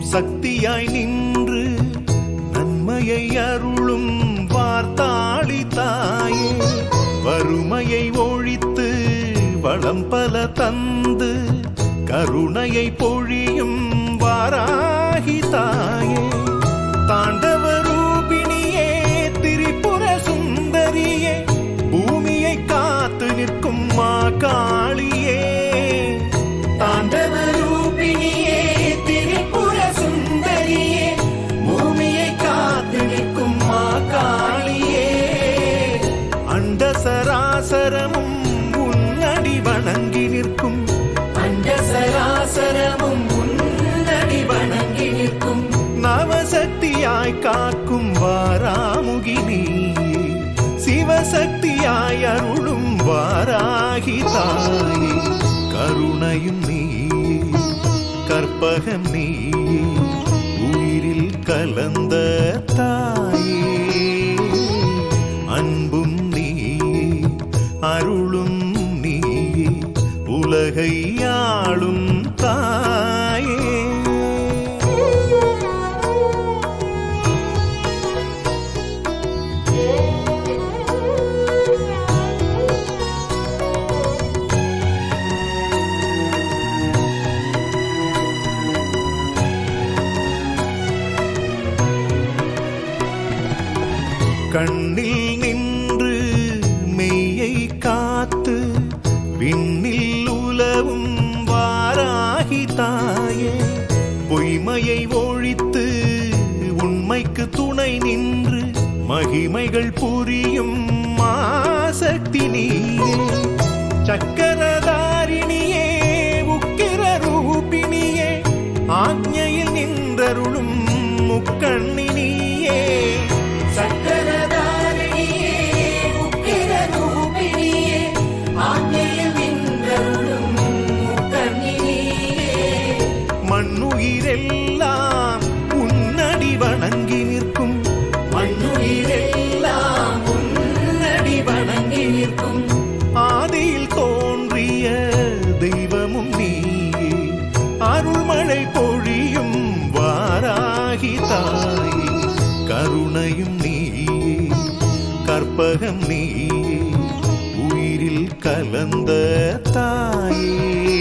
சக்தியாய் நின்று நன்மையை அருளும் வார்த்தாளி தாயே, வறுமையை ஒழித்து வளம் பல தந்து கருணையை பொழியும் வாராகி தாயே, தாண்டவ ரூபிணியே திரிபுர சுந்தரியே, பூமியை காத்து நிற்கும் மா காளியே, தாண்டவ ரூபிணியே திரிபுர சுந்தரியே, பூமியை காத்து நிற்கும் மா காளியே, அண்ட சராசரமும் உன்னடி வணங்கி நிற்கும், அண்ட சராசரமும் உன்னடி வணங்கி நிற்கும், நவசக்தியாய் காக்கும் வாராமுகி நீயே, சிவசக்தியாய் அருளும் வாராகி தாயே, கருணையும் நீயே கற்பகம் நீயே, உயிரில் கலந்த தாயே, அன்பும் நீயே அருளும் நீயே, உலகை ஆளும் தாயே. கண்ணில் நின்று மெய்யை காத்து விண்ணில் உலவும் வாராகி தாயே, பொய்மையை ஒழித்து உண்மைக்கு துணை நின்று மகிமைகள் புரியும் மாசக்தி நீயே, சக்கரதாரிணியே உக்கிர ரூபிணியே, ஆக்ஞையில் நின்றருளும் முக்கண்ணி நீயே, சக்கரதாரிணியே உக்கிர ரூபிணியே, ஆக்ஞையில் நின்றருளும் முக்கண்ணி நீயே, மண்ணுயிரெல்லாம் உன்னடி வணங்கி நிற்கும், மண்ணுயிரெல்லாம் உன்னடி வணங்கி நிற்கும், ஆதியில் தோன்றிய தெய்வமும் நீயே, அருள்மழை பொழியும் வாராகி தாயே, கருணையும் நீயே கற்பகம் நீயே, உயிரில் கலந்த தாயே.